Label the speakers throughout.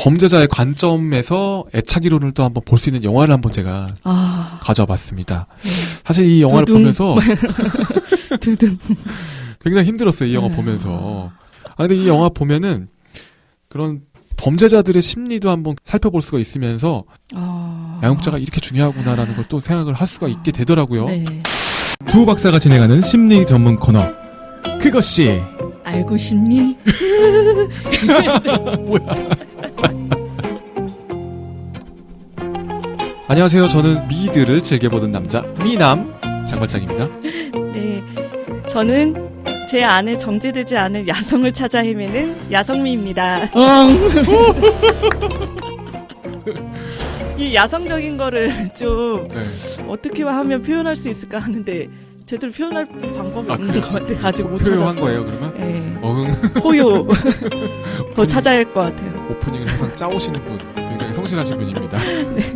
Speaker 1: 범죄자의 관점에서 애착 이론을 또 한번 볼 수 있는 영화를 한번 제가 가져와 봤습니다. 사실 이 영화를 보면서 굉장히 힘들었어요. 이 영화 보면서. 근데 이 영화 보면은 그런 범죄자들의 심리도 한번 살펴볼 수가 있으면서 양육자가 이렇게 중요하구나라는 걸 또 생각을 할 수가 있게 되더라고요.
Speaker 2: 네.
Speaker 3: 두 박사가 진행하는 심리 전문 코너. 그것이
Speaker 2: 알고 싶니?
Speaker 1: 안녕하세요. 저는 미드를 즐겨보는 남자 미남 장발장입니다.
Speaker 2: 네, 저는 제 안에 정제되지 않은 야성을 찾아 헤매는 야성미입니다. 이 야성적인 거를 좀 어떻게 하면 표현할 수 있을까 하는데 제대로 표현할 방법이 없는 것 같아요. 아직 못 찾았어요.
Speaker 1: 표현한 거예요, 그러면?
Speaker 2: 네. 호요. 더 찾아야 할 것 같아요.
Speaker 1: 오프닝을 항상 짜오시는 분, 굉장히 성실하신 분입니다.
Speaker 2: 네.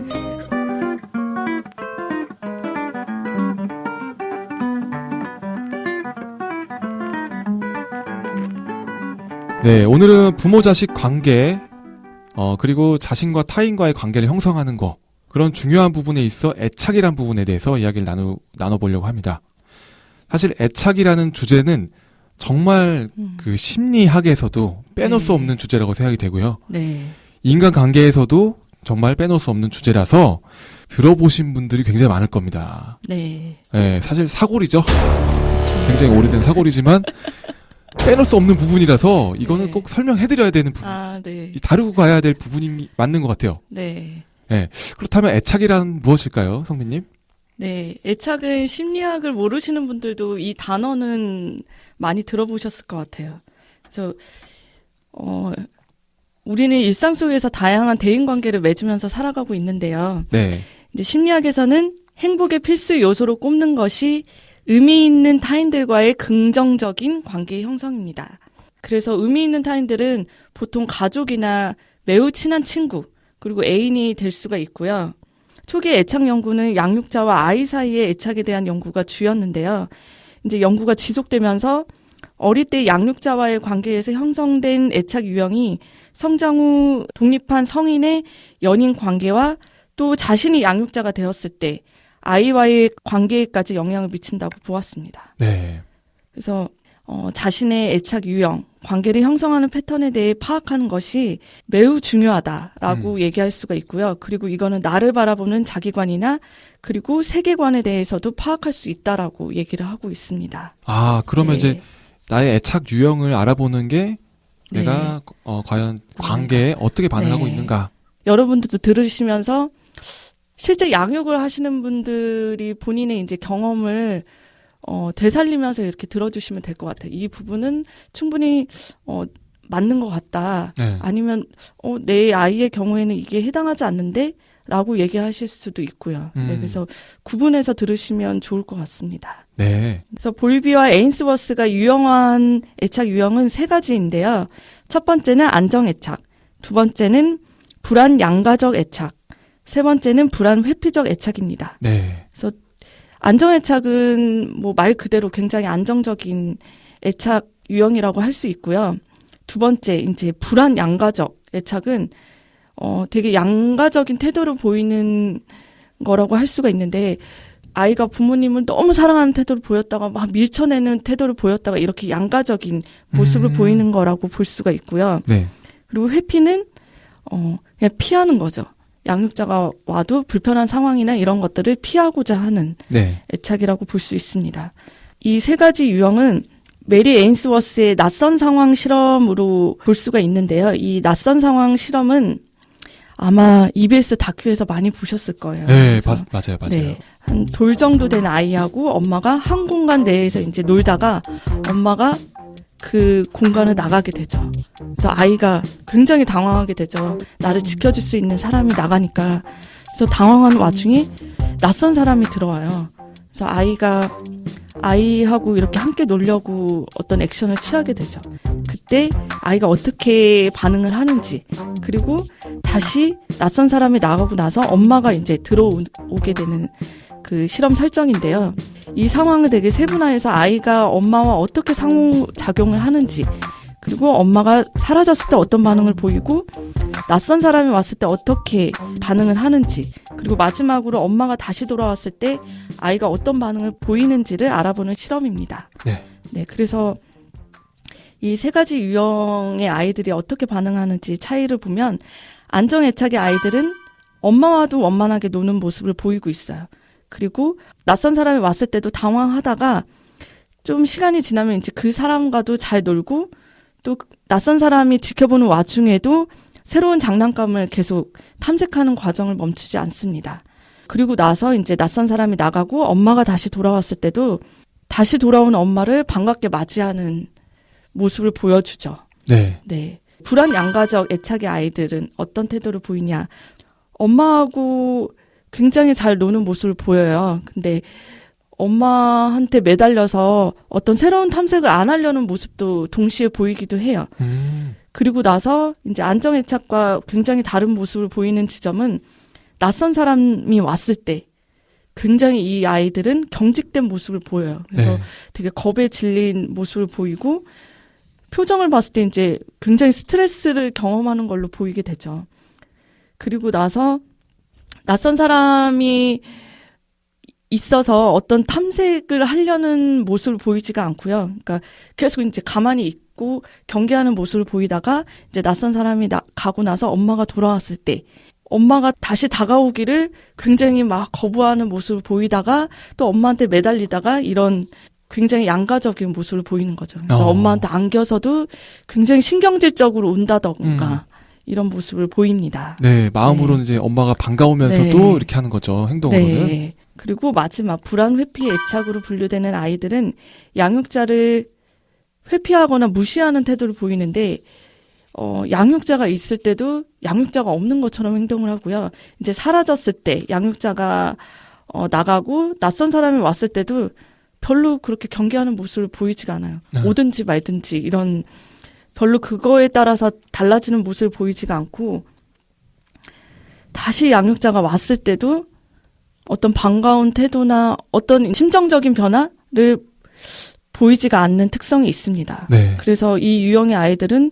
Speaker 1: 네, 오늘은 부모-자식 관계, 그리고 자신과 타인과의 관계를 형성하는 거, 그런 중요한 부분에 있어 애착이란 부분에 대해서 이야기를 나눠보려고 합니다. 사실 애착이라는 주제는 정말 그 심리학에서도 빼놓을 수 없는 주제라고 생각이 되고요.
Speaker 2: 네.
Speaker 1: 인간관계에서도 정말 빼놓을 수 없는 주제라서 들어보신 분들이 굉장히 많을 겁니다.
Speaker 2: 네.
Speaker 1: 네, 사실 사골이죠. 굉장히 오래된 사골이지만 빼놓을 수 없는 부분이라서 이거는 꼭 설명해드려야 되는 부분.
Speaker 2: 네.
Speaker 1: 다루고 가야 될 부분이 맞는 것 같아요.
Speaker 2: 네.
Speaker 1: 네. 그렇다면 애착이란 무엇일까요, 성민님?
Speaker 2: 네. 애착은 심리학을 모르시는 분들도 이 단어는 많이 들어보셨을 것 같아요. 그래서, 우리는 일상 속에서 다양한 대인관계를 맺으면서 살아가고 있는데요.
Speaker 1: 네.
Speaker 2: 이제 심리학에서는 행복의 필수 요소로 꼽는 것이 의미 있는 타인들과의 긍정적인 관계의 형성입니다. 그래서 의미 있는 타인들은 보통 가족이나 매우 친한 친구, 그리고 애인이 될 수가 있고요. 초기 애착 연구는 양육자와 아이 사이의 애착에 대한 연구가 주였는데요. 이제 연구가 지속되면서 어릴 때 양육자와의 관계에서 형성된 애착 유형이 성장 후 독립한 성인의 연인 관계와 또 자신이 양육자가 되었을 때 아이와의 관계에까지 영향을 미친다고 보았습니다.
Speaker 1: 네.
Speaker 2: 그래서 자신의 애착 유형, 관계를 형성하는 패턴에 대해 파악하는 것이 매우 중요하다라고 얘기할 수가 있고요. 그리고 이거는 나를 바라보는 자기관이나 그리고 세계관에 대해서도 파악할 수 있다라고 얘기를 하고 있습니다.
Speaker 1: 그러면 이제 나의 애착 유형을 알아보는 게 내가 과연 관계에 어떻게 반응하고 있는가.
Speaker 2: 여러분들도 들으시면서 실제 양육을 하시는 분들이 본인의 이제 경험을 되살리면서 이렇게 들어주시면 될 것 같아요. 이 부분은 충분히 맞는 것 같다.
Speaker 1: 네.
Speaker 2: 아니면 내 아이의 경우에는 이게 해당하지 않는데? 라고 얘기하실 수도 있고요. 네, 그래서 구분해서 들으시면 좋을 것 같습니다.
Speaker 1: 네.
Speaker 2: 그래서 볼비와 에인스워스가 유형화한 애착 유형은 3가지인데요. 첫 번째는 안정애착, 두 번째는 불안 양가적 애착, 세 번째는 불안 회피적 애착입니다.
Speaker 1: 네.
Speaker 2: 그래서 안정애착은 뭐 말 그대로 굉장히 안정적인 애착 유형이라고 할 수 있고요. 두 번째 이제 불안 양가적 애착은 되게 양가적인 태도를 보이는 거라고 할 수가 있는데 아이가 부모님을 너무 사랑하는 태도를 보였다가 막 밀쳐내는 태도를 보였다가 이렇게 양가적인 모습을 보이는 거라고 볼 수가 있고요.
Speaker 1: 네.
Speaker 2: 그리고 회피는 그냥 피하는 거죠. 양육자가 와도 불편한 상황이나 이런 것들을 피하고자 하는 애착이라고 볼 수 있습니다. 이 3가지 유형은 메리 에인스워스의 낯선 상황 실험으로 볼 수가 있는데요. 이 낯선 상황 실험은 아마 EBS 다큐에서 많이 보셨을 거예요.
Speaker 1: 네, 맞아요.
Speaker 2: 네, 한 돌 정도 된 아이하고 엄마가 한 공간 내에서 이제 놀다가 엄마가 그 공간을 나가게 되죠. 그래서 아이가 굉장히 당황하게 되죠. 나를 지켜줄 수 있는 사람이 나가니까. 그래서 당황한 와중에 낯선 사람이 들어와요. 그래서 아이하고 이렇게 함께 놀려고 어떤 액션을 취하게 되죠. 그때 아이가 어떻게 반응을 하는지, 그리고 다시 낯선 사람이 나가고 나서 엄마가 이제 들어오게 되는 그 실험 설정인데요. 이 상황을 되게 세분화해서 아이가 엄마와 어떻게 상호작용을 하는지, 그리고 엄마가 사라졌을 때 어떤 반응을 보이고 낯선 사람이 왔을 때 어떻게 반응을 하는지, 그리고 마지막으로 엄마가 다시 돌아왔을 때 아이가 어떤 반응을 보이는지를 알아보는 실험입니다.
Speaker 1: 네.
Speaker 2: 네, 그래서 이 세 가지 유형의 아이들이 어떻게 반응하는지 차이를 보면 안정애착의 아이들은 엄마와도 원만하게 노는 모습을 보이고 있어요. 그리고 낯선 사람이 왔을 때도 당황하다가 좀 시간이 지나면 이제 그 사람과도 잘 놀고 또 낯선 사람이 지켜보는 와중에도 새로운 장난감을 계속 탐색하는 과정을 멈추지 않습니다. 그리고 나서 이제 낯선 사람이 나가고 엄마가 다시 돌아왔을 때도 다시 돌아온 엄마를 반갑게 맞이하는 모습을 보여주죠.
Speaker 1: 네.
Speaker 2: 네. 불안 양가적 애착의 아이들은 어떤 태도를 보이냐. 엄마하고 굉장히 잘 노는 모습을 보여요. 근데 엄마한테 매달려서 어떤 새로운 탐색을 안 하려는 모습도 동시에 보이기도 해요. 그리고 나서 이제 안정애착과 굉장히 다른 모습을 보이는 지점은 낯선 사람이 왔을 때 굉장히 이 아이들은 경직된 모습을 보여요. 그래서
Speaker 1: 네.
Speaker 2: 되게 겁에 질린 모습을 보이고 표정을 봤을 때 이제 굉장히 스트레스를 경험하는 걸로 보이게 되죠. 그리고 나서 낯선 사람이 있어서 어떤 탐색을 하려는 모습을 보이지가 않고요. 그러니까 계속 이제 가만히 있고 경계하는 모습을 보이다가 이제 낯선 사람이 가고 나서 엄마가 돌아왔을 때 엄마가 다시 다가오기를 굉장히 막 거부하는 모습을 보이다가 또 엄마한테 매달리다가 이런 굉장히 양가적인 모습을 보이는 거죠. 그래서 엄마한테 안겨서도 굉장히 신경질적으로 운다던가 이런 모습을 보입니다.
Speaker 1: 네, 마음으로는
Speaker 2: 네.
Speaker 1: 이제 엄마가 반가우면서도
Speaker 2: 네.
Speaker 1: 이렇게 하는 거죠. 행동으로는.
Speaker 2: 네. 그리고 마지막 불안 회피 애착으로 분류되는 아이들은 양육자를 회피하거나 무시하는 태도를 보이는데 양육자가 있을 때도 양육자가 없는 것처럼 행동을 하고요. 이제 사라졌을 때 양육자가 나가고 낯선 사람이 왔을 때도 별로 그렇게 경계하는 모습을 보이지가 않아요.
Speaker 1: 네.
Speaker 2: 오든지 말든지 이런 별로 그거에 따라서 달라지는 모습을 보이지가 않고 다시 양육자가 왔을 때도 어떤 반가운 태도나 어떤 심정적인 변화를 보이지가 않는 특성이 있습니다.
Speaker 1: 네.
Speaker 2: 그래서 이 유형의 아이들은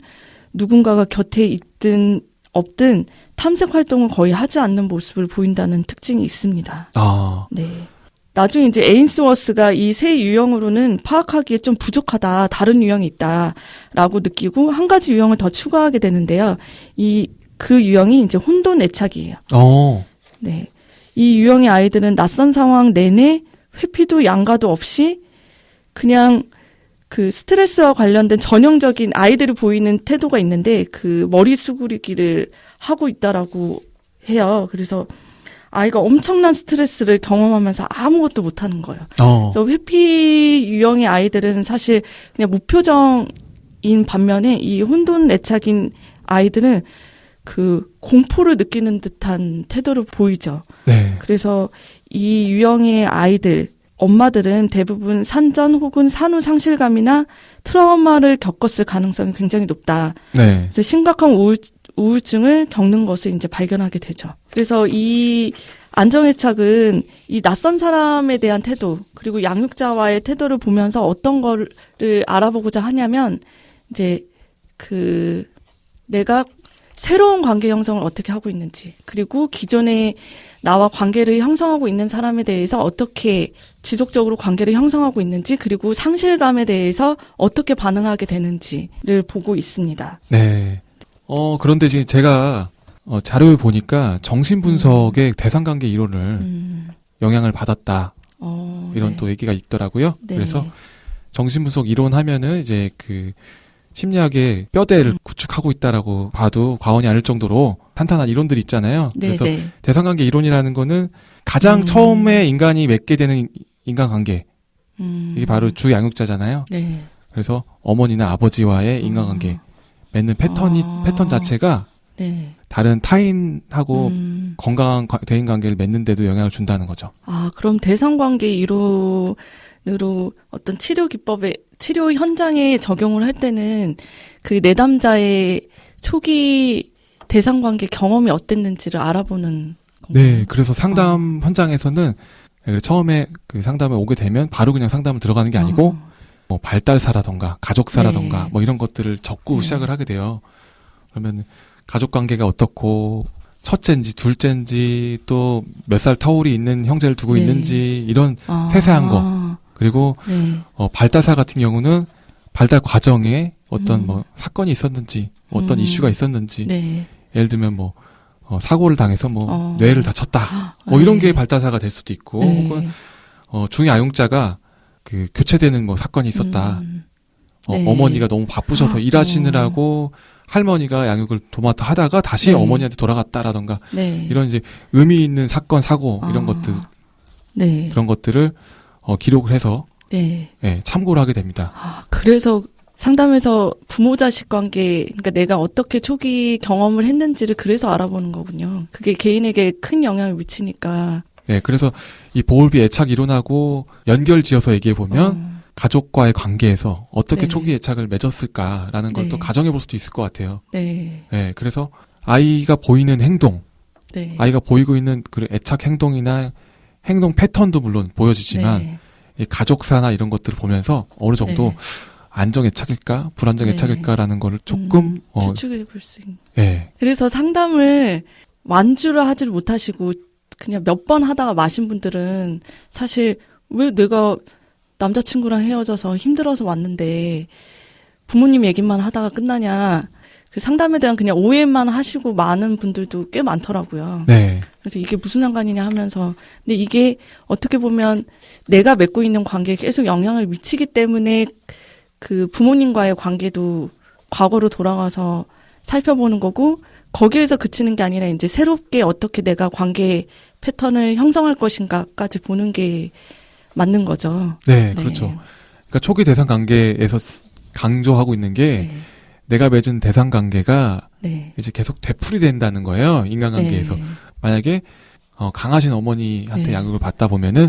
Speaker 2: 누군가가 곁에 있든 없든 탐색 활동을 거의 하지 않는 모습을 보인다는 특징이 있습니다.
Speaker 1: 아,
Speaker 2: 네. 나중에 이제 에인스워스가 이 세 유형으로는 파악하기에 좀 부족하다, 다른 유형이 있다라고 느끼고 한 가지 유형을 더 추가하게 되는데요. 그 유형이 이제 혼돈 애착이에요. 네. 이 유형의 아이들은 낯선 상황 내내 회피도 양가도 없이 그냥 그 스트레스와 관련된 전형적인 아이들이 보이는 태도가 있는데 그 머리 수그리기를 하고 있다라고 해요. 그래서 아이가 엄청난 스트레스를 경험하면서 아무것도 못하는 거예요. 그래서 회피 유형의 아이들은 사실 그냥 무표정인 반면에 이 혼돈 애착인 아이들은 그 공포를 느끼는 듯한 태도를 보이죠.
Speaker 1: 네.
Speaker 2: 그래서 이 유형의 아이들, 엄마들은 대부분 산전 혹은 산후 상실감이나 트라우마를 겪었을 가능성이 굉장히 높다.
Speaker 1: 네.
Speaker 2: 그래서 심각한 우울증을 겪는 것을 이제 발견하게 되죠. 그래서 이 안정애착은 이 낯선 사람에 대한 태도, 그리고 양육자와의 태도를 보면서 어떤 거를 알아보고자 하냐면, 이제 내가 새로운 관계 형성을 어떻게 하고 있는지, 그리고 기존에 나와 관계를 형성하고 있는 사람에 대해서 어떻게 지속적으로 관계를 형성하고 있는지, 그리고 상실감에 대해서 어떻게 반응하게 되는지를 보고 있습니다.
Speaker 1: 네. 그런데 지금 제가 자료를 보니까 정신분석의 대상관계 이론을 영향을 받았다. 이런
Speaker 2: 네.
Speaker 1: 또 얘기가 있더라고요.
Speaker 2: 네.
Speaker 1: 그래서 정신분석 이론 하면은 이제 그 심리학의 뼈대를 구축하고 있다라고 봐도 과언이 아닐 정도로 탄탄한 이론들이 있잖아요.
Speaker 2: 네,
Speaker 1: 그래서
Speaker 2: 네.
Speaker 1: 대상관계 이론이라는 거는 가장 처음에 인간이 맺게 되는 인간관계. 이게 바로 주 양육자잖아요.
Speaker 2: 네.
Speaker 1: 그래서 어머니나 아버지와의 인간관계 맺는 패턴 자체가
Speaker 2: 네.
Speaker 1: 다른 타인하고 건강한 대인관계를 맺는데도 영향을 준다는 거죠.
Speaker 2: 그럼 대상관계 이론으로 어떤 치료 현장에 적용을 할 때는 그 내담자의 초기 대상관계 경험이 어땠는지를 알아보는 건가요?
Speaker 1: 네, 그래서 상담 현장에서는 처음에 그 상담에 오게 되면 바로 그냥 상담을 들어가는 게 아니고 뭐 발달사라던가 가족사라던가
Speaker 2: 네.
Speaker 1: 뭐 이런 것들을 적고 시작을 하게 돼요. 그러면 가족 관계가 어떻고 첫째인지 둘째인지 또 몇 살 터울이 있는 형제를 두고
Speaker 2: 네.
Speaker 1: 있는지 이런 세세한 거. 그리고
Speaker 2: 네.
Speaker 1: 발달사 같은 경우는 발달 과정에 어떤 뭐 사건이 있었는지 어떤 이슈가 있었는지
Speaker 2: 네.
Speaker 1: 예를 들면 뭐 사고를 당해서 뭐 뇌를 다쳤다. 뭐
Speaker 2: 네.
Speaker 1: 이런 게 발달사가 될 수도 있고
Speaker 2: 네.
Speaker 1: 혹은 중이아용자가 그 교체되는 뭐 사건이 있었다.
Speaker 2: 네.
Speaker 1: 어머니가 너무 바쁘셔서 일하시느라고 할머니가 양육을 도맡아 하다가 다시
Speaker 2: 네.
Speaker 1: 어머니한테 돌아갔다라던가
Speaker 2: 네.
Speaker 1: 이런 이제 의미 있는 사건 사고 이런 것들
Speaker 2: 네.
Speaker 1: 그런 것들을 기록을 해서
Speaker 2: 네.
Speaker 1: 예, 참고를 하게 됩니다.
Speaker 2: 그래서 상담에서 부모 자식 관계, 그러니까 내가 어떻게 초기 경험을 했는지를 그래서 알아보는 거군요. 그게 개인에게 큰 영향을 미치니까.
Speaker 1: 네, 그래서 이 보울비 애착 이론하고 연결지어서 얘기해 보면 가족과의 관계에서 어떻게
Speaker 2: 네.
Speaker 1: 초기 애착을 맺었을까라는 걸
Speaker 2: 네.
Speaker 1: 또 가정해 볼 수도 있을 것 같아요.
Speaker 2: 네.
Speaker 1: 네, 그래서 아이가 보이는 행동,
Speaker 2: 네.
Speaker 1: 아이가 보이고 있는 그 애착 행동이나 행동 패턴도 물론 보여지지만
Speaker 2: 네.
Speaker 1: 이 가족사나 이런 것들을 보면서 어느 정도
Speaker 2: 네.
Speaker 1: 안정 애착일까 불안정
Speaker 2: 네.
Speaker 1: 애착일까라는 거를 조금
Speaker 2: 추측해 볼 수 있는.
Speaker 1: 예.
Speaker 2: 그래서 상담을 완주를 하지를 못하시고 그냥 몇 번 하다가 마신 분들은 사실 왜 내가 남자친구랑 헤어져서 힘들어서 왔는데 부모님 얘기만 하다가 끝나냐. 그 상담에 대한 그냥 오해만 하시고 많은 분들도 꽤 많더라고요.
Speaker 1: 네.
Speaker 2: 그래서 이게 무슨 상관이냐 하면서 근데 이게 어떻게 보면 내가 맺고 있는 관계에 계속 영향을 미치기 때문에 그 부모님과의 관계도 과거로 돌아가서 살펴보는 거고 거기에서 그치는 게 아니라 이제 새롭게 어떻게 내가 관계 패턴을 형성할 것인가까지 보는 게 맞는 거죠.
Speaker 1: 네, 그렇죠. 그러니까 초기 대상 관계에서 강조하고 있는 게
Speaker 2: 네.
Speaker 1: 내가 맺은 대상 관계가
Speaker 2: 네.
Speaker 1: 이제 계속 되풀이된다는 거예요. 인간관계에서.
Speaker 2: 네.
Speaker 1: 만약에 강하신 어머니한테
Speaker 2: 네.
Speaker 1: 양육을 받다 보면은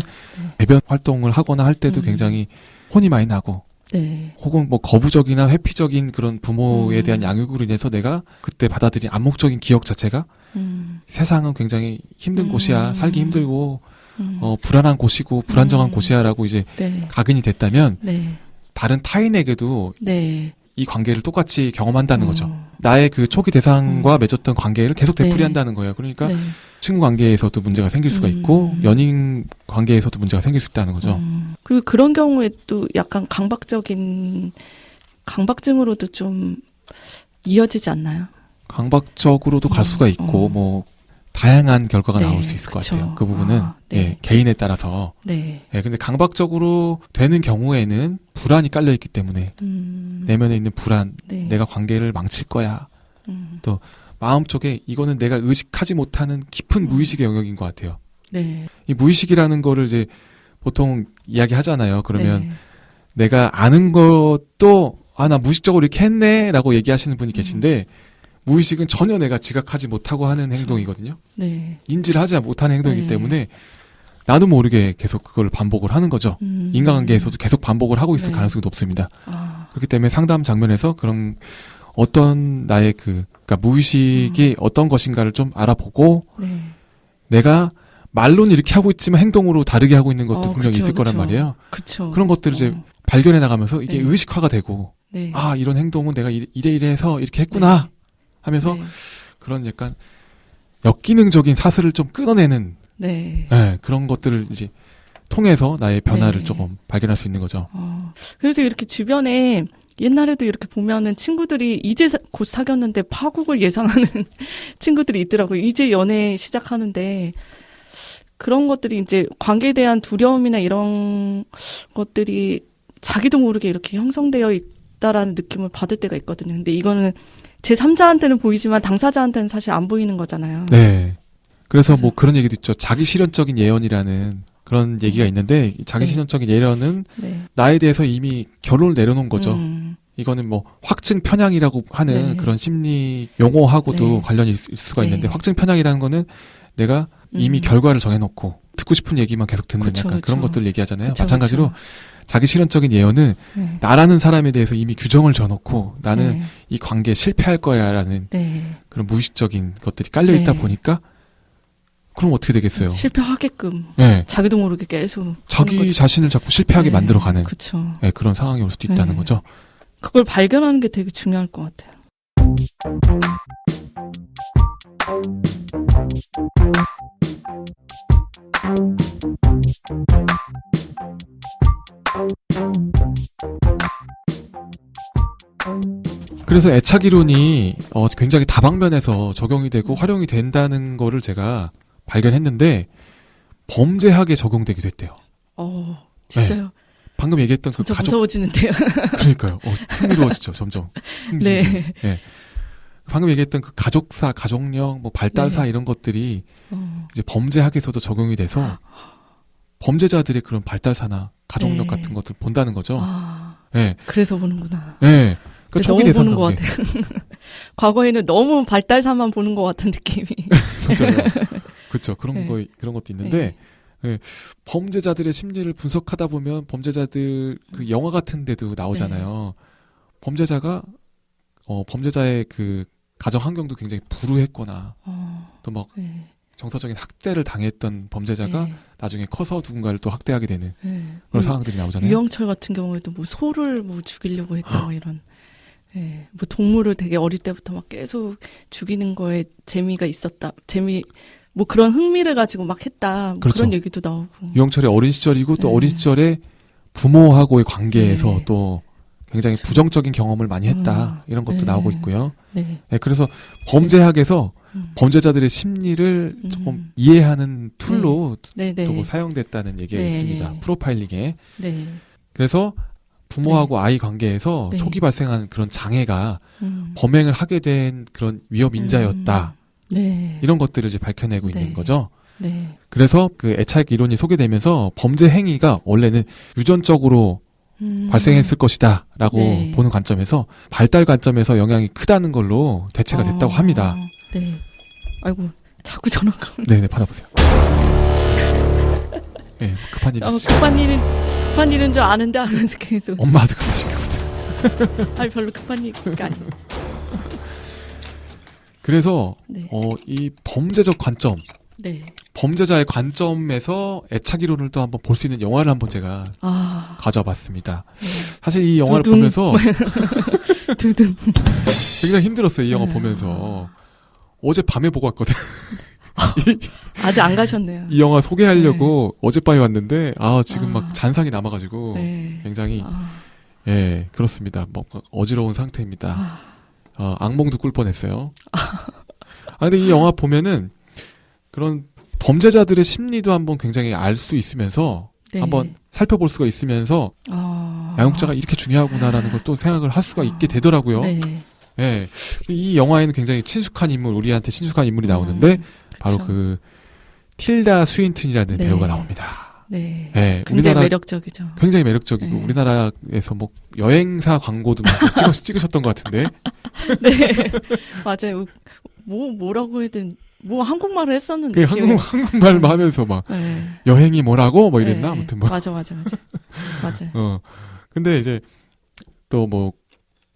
Speaker 1: 배변 활동을 하거나 할 때도 굉장히 혼이 많이 나고
Speaker 2: 네.
Speaker 1: 혹은 뭐 거부적이나 회피적인 그런 부모에 대한 양육으로 인해서 내가 그때 받아들인 암묵적인 기억 자체가 세상은 굉장히 힘든 곳이야. 살기 힘들고 불안한 곳이고 불안정한 곳이야라고 이제
Speaker 2: 네.
Speaker 1: 각인이 됐다면
Speaker 2: 네.
Speaker 1: 다른 타인에게도
Speaker 2: 네.
Speaker 1: 이 관계를 똑같이 경험한다는 거죠. 나의 그 초기 대상과 맺었던 관계를 계속 되풀이한다는 거예요. 그러니까
Speaker 2: 네.
Speaker 1: 친구 관계에서도 문제가 생길 수가 있고 연인 관계에서도 문제가 생길 수 있다는 거죠.
Speaker 2: 그리고 그런 경우에 또 약간 강박증으로도 좀 이어지지 않나요?
Speaker 1: 강박적으로도 갈 수가 있고 뭐 다양한 결과가
Speaker 2: 네,
Speaker 1: 나올 수 있을 것
Speaker 2: 그쵸.
Speaker 1: 같아요. 그 부분은
Speaker 2: 네.
Speaker 1: 예, 개인에 따라서.
Speaker 2: 네.
Speaker 1: 예, 근데 강박적으로 되는 경우에는 불안이 깔려 있기 때문에 내면에 있는 불안,
Speaker 2: 네.
Speaker 1: 내가 관계를 망칠 거야. 또 마음속에 이거는 내가 의식하지 못하는 깊은 무의식의 영역인 것 같아요.
Speaker 2: 네.
Speaker 1: 이 무의식이라는 거를 이제 보통 이야기하잖아요. 그러면
Speaker 2: 네.
Speaker 1: 내가 아는 것도 나 무의식적으로 이렇게 했네라고 얘기하시는 분이 계신데 무의식은 전혀 내가 지각하지 못하고 하는
Speaker 2: 그쵸.
Speaker 1: 행동이거든요.
Speaker 2: 네.
Speaker 1: 인지를 하지 못하는 행동이기
Speaker 2: 네.
Speaker 1: 때문에 나도 모르게 계속 그걸 반복을 하는 거죠. 인간관계에서도 계속 반복을 하고 있을
Speaker 2: 네.
Speaker 1: 가능성이 높습니다. 그렇기 때문에 상담 장면에서 그런 어떤 나의 그러니까 무의식이 어떤 것인가를 좀 알아보고
Speaker 2: 네. 내가
Speaker 1: 말로는 이렇게 하고 있지만 행동으로 다르게 하고 있는 것도 분명히
Speaker 2: 그쵸,
Speaker 1: 있을 거란
Speaker 2: 그쵸.
Speaker 1: 말이에요.
Speaker 2: 그쵸.
Speaker 1: 그런 것들을 이제 발견해 나가면서 이게
Speaker 2: 네.
Speaker 1: 의식화가 되고
Speaker 2: 네.
Speaker 1: 이런 행동은 내가 이래 해서 이렇게 했구나 하면서
Speaker 2: 네.
Speaker 1: 그런 약간 역기능적인 사슬을 좀 끊어내는
Speaker 2: 네.
Speaker 1: 그런 것들을 이제 통해서 나의 변화를
Speaker 2: 네.
Speaker 1: 조금 발견할 수 있는 거죠.
Speaker 2: 그래서 이렇게 주변에 옛날에도 이렇게 보면은 친구들이 이제 곧 사귀었는데 파국을 예상하는 친구들이 있더라고요. 이제 연애 시작하는데 그런 것들이 이제 관계에 대한 두려움이나 이런 것들이 자기도 모르게 이렇게 형성되어 있다라는 느낌을 받을 때가 있거든요. 근데 이거는 제3자한테는 보이지만 당사자한테는 사실 안 보이는 거잖아요.
Speaker 1: 네. 그래서 뭐 그런 얘기도 있죠. 자기 실현적인 예언이라는 그런 얘기가 있는데 자기 실현적인 예언은
Speaker 2: 네.
Speaker 1: 나에 대해서 이미 결론을 내려놓은 거죠. 이거는 뭐 확증 편향이라고 하는
Speaker 2: 네.
Speaker 1: 그런 심리 용어하고도
Speaker 2: 네.
Speaker 1: 관련이 있을 수가 있는데
Speaker 2: 네.
Speaker 1: 확증 편향이라는 거는 내가 이미 결과를 정해놓고 듣고 싶은 얘기만 계속 듣는
Speaker 2: 그쵸,
Speaker 1: 약간
Speaker 2: 그쵸.
Speaker 1: 그런 것들을 얘기하잖아요.
Speaker 2: 그쵸,
Speaker 1: 마찬가지로
Speaker 2: 그쵸.
Speaker 1: 자기 실현적인 예언은
Speaker 2: 네.
Speaker 1: 나라는 사람에 대해서 이미 규정을 져놓고 나는
Speaker 2: 네.
Speaker 1: 이 관계에 실패할 거야라는
Speaker 2: 네.
Speaker 1: 그런 무의식적인 것들이 깔려있다
Speaker 2: 네.
Speaker 1: 보니까 그럼 어떻게 되겠어요?
Speaker 2: 실패하게끔
Speaker 1: 네.
Speaker 2: 자기도 모르게 계속
Speaker 1: 자기
Speaker 2: 하는 거죠.
Speaker 1: 자신을 자꾸 실패하게
Speaker 2: 네.
Speaker 1: 만들어가는
Speaker 2: 그쵸.
Speaker 1: 네, 그런 상황이 올 수도 있다는
Speaker 2: 네.
Speaker 1: 거죠.
Speaker 2: 그걸 발견하는 게 되게 중요할 것 같아요.
Speaker 1: 그래서 애착 이론이 굉장히 다방면에서 적용이 되고 활용이 된다는 거를 제가 발견했는데 범죄학에 적용되기도 했대요.
Speaker 2: 진짜요?
Speaker 1: 방금 얘기했던 그
Speaker 2: 점점
Speaker 1: 가족
Speaker 2: 무서워지는데요.
Speaker 1: 그러니까요. 흥미로워지죠. 점점. 흥미진진.
Speaker 2: 네.
Speaker 1: 예. 방금 얘기했던 그 가족사, 가족력, 뭐 발달사
Speaker 2: 네.
Speaker 1: 이런 것들이 이제 범죄학에서도 적용이 돼서 범죄자들의 그런 발달사나 가족력
Speaker 2: 네.
Speaker 1: 같은 것들 본다는 거죠.
Speaker 2: 아,
Speaker 1: 예.
Speaker 2: 그래서 보는구나.
Speaker 1: 예. 그러니까 초기
Speaker 2: 너무
Speaker 1: 대선
Speaker 2: 보는 것
Speaker 1: 관계.
Speaker 2: 같아요. 과거에는 너무 발달사만 보는 것 같은 느낌이.
Speaker 1: 맞아요. 그렇죠. 그런
Speaker 2: 네.
Speaker 1: 그런 것도 있는데 예. 범죄자들의 심리를 분석하다 보면 범죄자들 그 영화 같은 데도 나오잖아요. 범죄자가 범죄자의 그 가정 환경도 굉장히 불우했거나 또 막
Speaker 2: 네.
Speaker 1: 정서적인 학대를 당했던 범죄자가
Speaker 2: 네.
Speaker 1: 나중에 커서 누군가를 또 학대하게 되는
Speaker 2: 네.
Speaker 1: 그런 상황들이 나오잖아요.
Speaker 2: 유영철 같은 경우에도 뭐 소를 뭐 죽이려고 했다 뭐 이런. 예, 뭐 동물을 되게 어릴 때부터 막 계속 죽이는 거에 재미가 있었다. 뭐 그런 흥미를 가지고 막 했다. 뭐
Speaker 1: 그렇죠.
Speaker 2: 그런 얘기도 나오고.
Speaker 1: 유영철의 어린 시절이고 또
Speaker 2: 네.
Speaker 1: 어린 시절에 부모하고의 관계에서
Speaker 2: 네.
Speaker 1: 또 굉장히
Speaker 2: 그렇죠.
Speaker 1: 부정적인 경험을 많이 했다. 이런 것도
Speaker 2: 네.
Speaker 1: 나오고 있고요.
Speaker 2: 네.
Speaker 1: 네, 그래서 범죄학에서
Speaker 2: 음.
Speaker 1: 범죄자들의 심리를 조금
Speaker 2: 음.
Speaker 1: 이해하는 툴로
Speaker 2: 네, 네.
Speaker 1: 또 뭐 사용됐다는 얘기가
Speaker 2: 네.
Speaker 1: 있습니다. 프로파일링에.
Speaker 2: 네.
Speaker 1: 그래서 부모하고 아이 관계에서
Speaker 2: 네.
Speaker 1: 초기 발생한 그런 장애가
Speaker 2: 음.
Speaker 1: 범행을 하게 된 그런 위험 인자였다.
Speaker 2: 네.
Speaker 1: 이런 것들을 이제 밝혀내고
Speaker 2: 네.
Speaker 1: 있는 거죠.
Speaker 2: 네.
Speaker 1: 그래서 그 애착 이론이 소개되면서 범죄 행위가 원래는 유전적으로 발생했을 것이다라고
Speaker 2: 네.
Speaker 1: 보는 관점에서 발달 관점에서 영향이 크다는 걸로 대체가 됐다고 합니다.
Speaker 2: 네. 아이고, 자꾸 전화가 오네.
Speaker 1: 네네, 받아보세요. 네, 급한 일이 있으시죠?
Speaker 2: 급한 일인 줄 아는데 하면서 계속.
Speaker 1: 엄마도 급하신가 보다.
Speaker 2: 아니, 별로 급한 일이 아니에요.
Speaker 1: 그래서
Speaker 2: 네.
Speaker 1: 이 범죄적 관점,
Speaker 2: 네.
Speaker 1: 범죄자의 관점에서 애착 이론을 또 한번 볼 수 있는 영화를 한번 제가
Speaker 2: 아.
Speaker 1: 가져와봤습니다.
Speaker 2: 네.
Speaker 1: 사실 이 영화를
Speaker 2: 두둥.
Speaker 1: 보면서
Speaker 2: 두둥.
Speaker 1: 굉장히 힘들었어요. 이 영화
Speaker 2: 네.
Speaker 1: 보면서. 어제 밤에 보고 왔거든.
Speaker 2: 아직 안 가셨네요.
Speaker 1: 이 영화 소개하려고 어젯밤에 왔는데 지금
Speaker 2: 아.
Speaker 1: 막 잔상이 남아가지고
Speaker 2: 네.
Speaker 1: 굉장히
Speaker 2: 아.
Speaker 1: 예, 그렇습니다. 뭐 어지러운 상태입니다. 악몽도 꿀 뻔했어요. 근데 이 영화 보면은 그런 범죄자들의 심리도 한번 굉장히 알 수 있으면서
Speaker 2: 네.
Speaker 1: 한번 살펴볼 수가 있으면서 양육자가 이렇게 중요하구나라는 걸 또 생각을 할 수가 있게 되더라고요.
Speaker 2: 네.
Speaker 1: 예. 이 영화에는 굉장히 친숙한 인물, 우리한테 친숙한 인물이 나오는데 바로
Speaker 2: 그쵸.
Speaker 1: 그 틸다 스윈튼이라는
Speaker 2: 네.
Speaker 1: 배우가 나옵니다.
Speaker 2: 네.
Speaker 1: 예,
Speaker 2: 굉장히 매력적이죠.
Speaker 1: 굉장히 매력적이고
Speaker 2: 네.
Speaker 1: 우리나라에서 뭐 여행사 광고도 막 찍으셨던 것 같은데.
Speaker 2: 네. 맞아요. 뭐라고 해든 뭐 한국말을 했었는데.
Speaker 1: 한국말만 하면서 막
Speaker 2: 네.
Speaker 1: 여행이 뭐라고 뭐 이랬나
Speaker 2: 네.
Speaker 1: 아무튼 뭐.
Speaker 2: 맞아. 맞아요.
Speaker 1: 근데 이제 또 뭐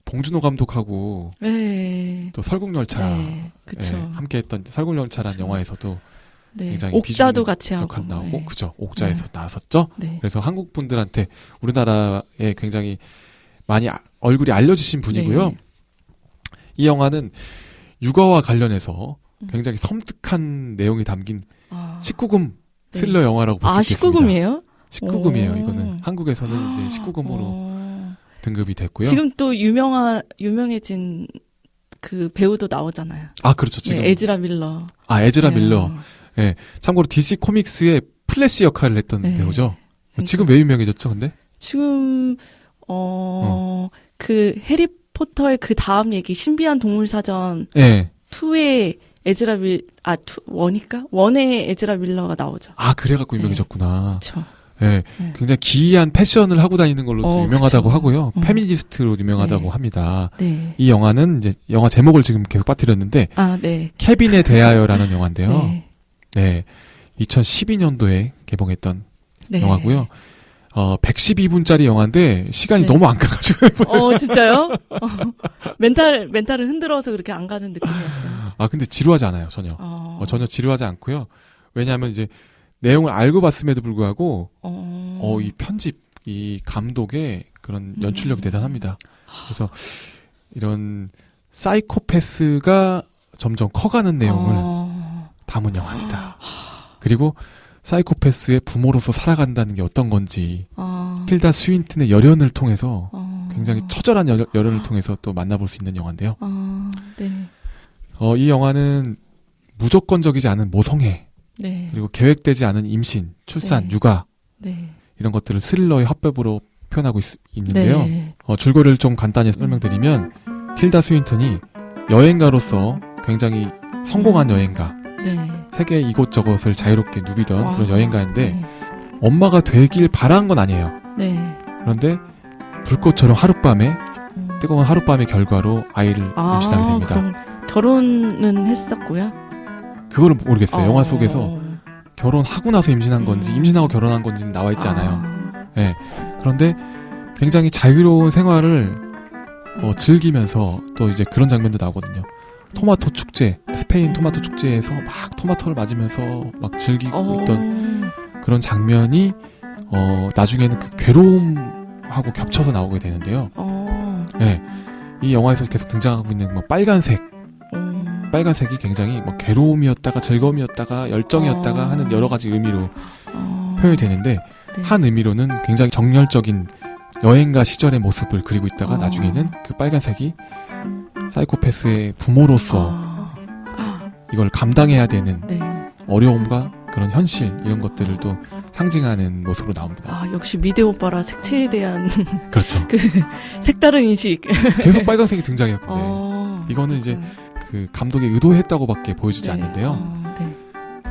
Speaker 1: 봉준호 감독하고
Speaker 2: 네.
Speaker 1: 또 설국열차
Speaker 2: 네. 그쵸.
Speaker 1: 함께했던 설국열차라는
Speaker 2: 그쵸.
Speaker 1: 영화에서도
Speaker 2: 네.
Speaker 1: 굉장히
Speaker 2: 옥자도
Speaker 1: 비중있는
Speaker 2: 같이 하고.
Speaker 1: 역할 나오고
Speaker 2: 네.
Speaker 1: 그죠. 옥자에서 나왔었죠.
Speaker 2: 네.
Speaker 1: 그래서 한국 분들한테 우리나라에 굉장히 많이 얼굴이 알려지신 분이고요.
Speaker 2: 네.
Speaker 1: 이 영화는 육아와 관련해서 굉장히 섬뜩한 내용이 담긴 19금
Speaker 2: 네.
Speaker 1: 스릴러 영화라고 볼 수 있습니다.
Speaker 2: 19금이에요?
Speaker 1: 19금이에요.
Speaker 2: 오.
Speaker 1: 이거는 한국에서는 이제 19금으로 등급이 됐고요.
Speaker 2: 지금 또 유명해진 그 배우도 나오잖아요.
Speaker 1: 그렇죠. 지금
Speaker 2: 네, 에즈라 밀러.
Speaker 1: 에즈라 밀러. 예. 참고로 DC 코믹스의 플래시 역할을 했던
Speaker 2: 네.
Speaker 1: 배우죠.
Speaker 2: 그러니까.
Speaker 1: 지금 왜 유명해졌죠, 근데?
Speaker 2: 지금 그 해리포터의 그 다음 얘기 신비한 동물 사전
Speaker 1: 예.
Speaker 2: 2의 에즈라 원일까? 원의 에즈라 밀러가 나오죠.
Speaker 1: 그래갖고 유명해졌구나.
Speaker 2: 그렇죠.
Speaker 1: 예.
Speaker 2: 네.
Speaker 1: 굉장히 기이한 패션을 하고 다니는 걸로 유명하다고
Speaker 2: 그쵸.
Speaker 1: 하고요. 페미니스트로 유명하다고
Speaker 2: 네.
Speaker 1: 합니다.
Speaker 2: 네.
Speaker 1: 이 영화는 이제 영화 제목을 지금 계속 빠뜨렸는데
Speaker 2: 네.
Speaker 1: 케빈에 대하여라는 영화인데요.
Speaker 2: 네.
Speaker 1: 네. 2012년도에 개봉했던
Speaker 2: 네.
Speaker 1: 영화고요. 112분짜리 영화인데 시간이
Speaker 2: 네.
Speaker 1: 너무 안 가가지고.
Speaker 2: 진짜요? 멘탈을 흔들어서 그렇게 안 가는 느낌이었어요.
Speaker 1: 근데 지루하지 않아요, 전혀. 전혀 지루하지 않고요. 왜냐하면 이제 내용을 알고 봤음에도 불구하고 이 편집, 이 감독의 그런 연출력이 대단합니다. 그래서 이런 사이코패스가 점점 커가는 내용을 담은 영화입니다. 그리고 사이코패스의 부모로서 살아간다는 게 어떤 건지 틸다 스윈튼의 열연을 통해서 굉장히 처절한 열연을 통해서 또 만나볼 수 있는 영화인데요.
Speaker 2: 네.
Speaker 1: 이 영화는 무조건적이지 않은 모성애,
Speaker 2: 네.
Speaker 1: 그리고 계획되지 않은 임신, 출산,
Speaker 2: 네.
Speaker 1: 육아
Speaker 2: 네.
Speaker 1: 이런 것들을 스릴러의 합법으로 표현하고 있는데요.
Speaker 2: 네.
Speaker 1: 줄거리를 좀 간단히 설명드리면 틸다 스윈턴이 여행가로서 굉장히 성공한 여행가,
Speaker 2: 네.
Speaker 1: 세계 이곳저곳을 자유롭게 누비던 그런 여행가인데
Speaker 2: 네.
Speaker 1: 엄마가 되길 바란 건 아니에요.
Speaker 2: 네.
Speaker 1: 그런데 불꽃처럼 하룻밤에 뜨거운 하룻밤의 결과로 아이를 임신하게 됩니다.
Speaker 2: 그럼 결혼은 했었고요?
Speaker 1: 그거를 모르겠어요. 영화 속에서 결혼하고 나서 임신한 건지 임신하고 결혼한 건지는 나와 있지 않아요. 네. 그런데 굉장히 자유로운 생활을 즐기면서 또 이제 그런 장면도 나오거든요. 토마토 축제, 스페인 토마토 축제에서 막 토마토를 맞으면서 막 즐기고 있던 그런 장면이 나중에는 그 괴로움하고 겹쳐서 나오게 되는데요. 네. 이 영화에서 계속 등장하고 있는 뭐 빨간색이 굉장히 뭐 괴로움이었다가 즐거움이었다가 열정이었다가 하는 여러 가지 의미로 표현이 되는데
Speaker 2: 네.
Speaker 1: 한 의미로는 굉장히 정열적인 여행가 시절의 모습을 그리고 있다가 나중에는 그 빨간색이 사이코패스의 부모로서 이걸 감당해야 되는
Speaker 2: 네.
Speaker 1: 어려움과 그런 현실 이런 것들을 또 상징하는 모습으로 나옵니다.
Speaker 2: 역시 미대 오빠라 색채에 대한
Speaker 1: 그렇죠.
Speaker 2: 그 색다른 인식.
Speaker 1: 계속 빨간색이 등장해요. 근데 이거는 이제 그 감독이 의도했다고밖에 보여지지 않는데요.
Speaker 2: 네.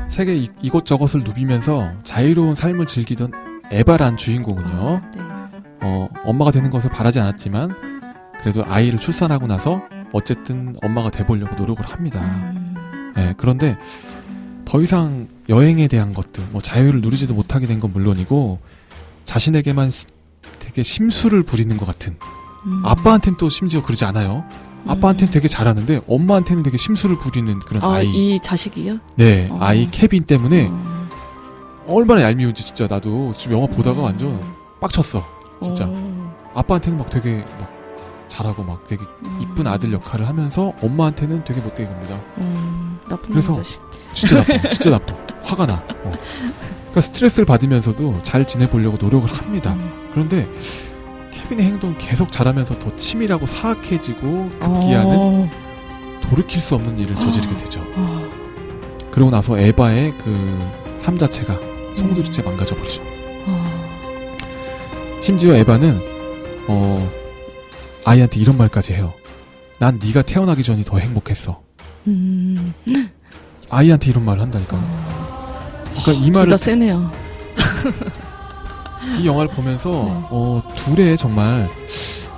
Speaker 1: 세계 이곳저곳을 누비면서 자유로운 삶을 즐기던 에바란 주인공은요.
Speaker 2: 네.
Speaker 1: 엄마가 되는 것을 바라지 않았지만 그래도 아이를 출산하고 나서 어쨌든 엄마가 돼보려고 노력을 합니다. 네, 그런데 더 이상 여행에 대한 것들, 뭐 자유를 누리지도 못하게 된 건 물론이고 자신에게만 되게 심술을 부리는 것 같은 아빠한테는 또 심지어 그러지 않아요. 아빠한테는 되게 잘하는데 엄마한테는 되게 심술을 부리는 그런 아이.
Speaker 2: 이 자식이요?
Speaker 1: 네, 아이 케빈 때문에 얼마나 얄미운지 진짜 나도 지금 영화 보다가 완전 빡쳤어. 진짜 아빠한테는 막 되게 막 잘하고 막 되게 이쁜 아들 역할을 하면서 엄마한테는 되게 못되게 굽니다.
Speaker 2: 나쁜
Speaker 1: 그래서
Speaker 2: 자식.
Speaker 1: 진짜 나빠. 진짜 나빠. 화가 나. 그러니까 스트레스를 받으면서도 잘 지내보려고 노력을 합니다. 그런데 케빈의 행동이 계속 자라면서 더 치밀하고 사악해지고 급기야는 돌이킬 수 없는 일을 저지르게 되죠. 그러고 나서 에바의 그 삶 자체가 송두리째 망가져버리죠. 심지어 에바는 아이한테 이런 말까지 해요. 난 네가 태어나기 전이 더 행복했어. 아이한테 이런 말을 한다니까요. 그러니까 이 말을
Speaker 2: 둘 다 세네요.
Speaker 1: 이 영화를 보면서 둘의 정말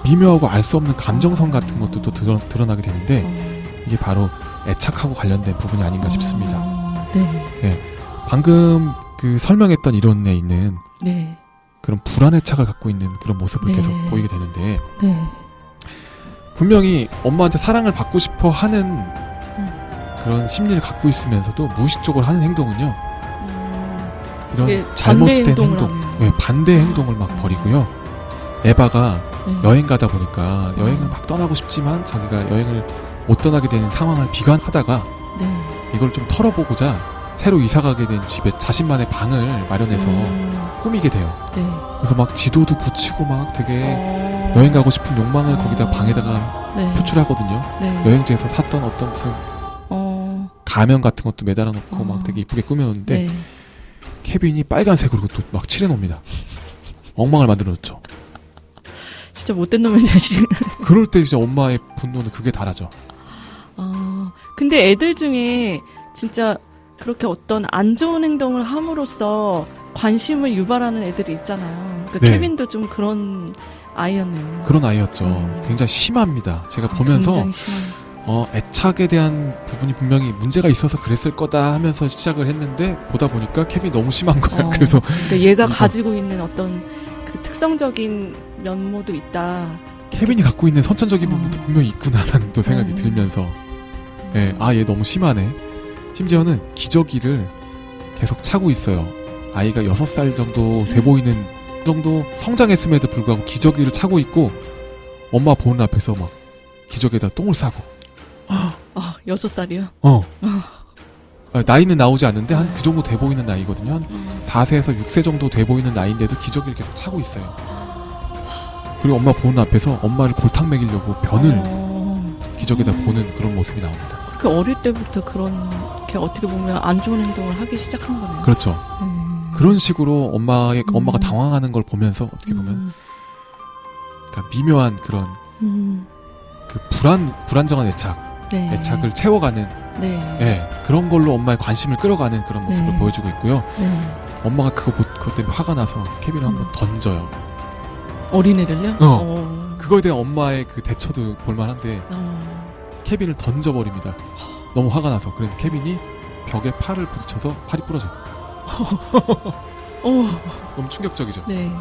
Speaker 1: 미묘하고 알 수 없는 감정선 같은 것도 또 드러나게 되는데 이게 바로 애착하고 관련된 부분이 아닌가 싶습니다.
Speaker 2: 네.
Speaker 1: 방금 그 설명했던 이론에 있는
Speaker 2: 네.
Speaker 1: 그런 불안애착을 갖고 있는 그런 모습을
Speaker 2: 네.
Speaker 1: 계속 보이게 되는데
Speaker 2: 네.
Speaker 1: 분명히 엄마한테 사랑을 받고 싶어 하는 그런 심리를 갖고 있으면서도 무의식적으로 하는 행동은요. 이런 잘못된 행동, 네, 반대 행동을 막 벌이고요. 에바가 여행 가다 보니까 여행을 막 떠나고 싶지만 자기가 여행을 못 떠나게 되는 상황을 비관하다가 이걸 좀 털어보고자 새로 이사가게 된 집에 자신만의 방을 마련해서 꾸미게 돼요. 그래서 막 지도도 붙이고 막 되게 여행 가고 싶은 욕망을 거기다 방에다가 표출하거든요. 여행지에서 샀던 어떤 무슨 가면 같은 것도 매달아 놓고 막 되게 이쁘게 꾸며놓는데 케빈이 빨간색으로 또 막 칠해놓습니다. 엉망을 만들어 놓죠.
Speaker 2: 진짜 못된 놈의 자식.
Speaker 1: 그럴 때 이제 엄마의 분노는 극에 달하죠.
Speaker 2: 근데 애들 중에 진짜 그렇게 어떤 안 좋은 행동을 함으로써 관심을 유발하는 애들이 있잖아요. 그러니까
Speaker 1: 네.
Speaker 2: 케빈도 좀 그런 아이였네요.
Speaker 1: 그런 아이였죠. 굉장히 심합니다. 제가 보면서
Speaker 2: 굉장히 심한.
Speaker 1: 애착에 대한 부분이 분명히 문제가 있어서 그랬을 거다 하면서 시작을 했는데 보다 보니까 케빈이 너무 심한 거예요. 그래서
Speaker 2: 그러니까 얘가 가지고 있는 어떤 그 특성적인 면모도 있다.
Speaker 1: 케빈이 갖고 있는 선천적인 부분도 분명히 있구나라는 또 생각이 들면서 얘 너무 심하네. 심지어는 기저귀를 계속 차고 있어요. 아이가 6살 정도 돼 보이는 정도 성장했음에도 불구하고 기저귀를 차고 있고 엄마 보는 앞에서 막 기저귀에다 똥을 싸고
Speaker 2: 6살이요?
Speaker 1: 나이는 나오지 않는데 한 그 정도 돼 보이는 나이거든요. 한 4세에서 6세 정도 돼 보이는 나이인데도 기저귀를 계속 차고 있어요. 그리고 엄마 보는 앞에서 엄마를 골탕 먹이려고 변을 기저귀에다 보는 그런 모습이 나옵니다.
Speaker 2: 그렇게 어릴 때부터 그렇게 어떻게 보면 안 좋은 행동을 하기 시작한 거네요.
Speaker 1: 그렇죠. 그런 식으로 엄마가 당황하는 걸 보면서 어떻게 보면 그러니까 미묘한 그런 그 불안정한 애착을 채워가는
Speaker 2: 네.
Speaker 1: 그런 걸로 엄마의 관심을 끌어가는 그런 모습을
Speaker 2: 네.
Speaker 1: 보여주고 있고요.
Speaker 2: 네.
Speaker 1: 엄마가 그것 때문에 화가 나서 케빈을 한번 던져요.
Speaker 2: 어린애를요?
Speaker 1: 그거에 대한 엄마의 그 대처도 볼만한데 케빈을 던져버립니다. 너무 화가 나서. 그런데 케빈이 벽에 팔을 부딪혀서 팔이 부러져요. 너무 충격적이죠.
Speaker 2: 네.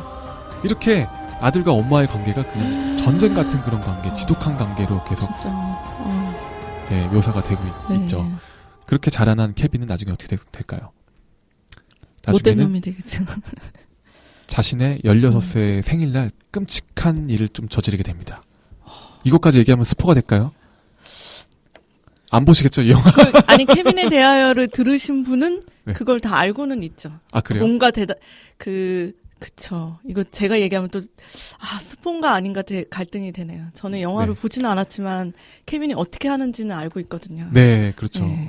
Speaker 1: 이렇게 아들과 엄마의 관계가 그냥 전쟁 같은 그런 관계, 지독한 관계로 계속
Speaker 2: 진짜.
Speaker 1: 묘사가 되고
Speaker 2: 네.
Speaker 1: 있죠. 그렇게 자라난 케빈은 나중에 어떻게 될까요?
Speaker 2: 못된
Speaker 1: 나중에는
Speaker 2: 놈이 되겠죠.
Speaker 1: 자신의 16세 생일날 끔찍한 일을 좀 저지르게 됩니다. 이것까지 얘기하면 스포가 될까요? 안 보시겠죠, 이 영화?
Speaker 2: 아니, 케빈에 대하여를 들으신 분은
Speaker 1: 네.
Speaker 2: 그걸 다 알고는 있죠.
Speaker 1: 아, 그래요?
Speaker 2: 뭔가 그쵸. 이거 제가 얘기하면 또, 스폰가 아닌가 갈등이 되네요. 저는 영화를
Speaker 1: 네.
Speaker 2: 보지는 않았지만, 케빈이 어떻게 하는지는 알고 있거든요.
Speaker 1: 네, 그렇죠.
Speaker 2: 네.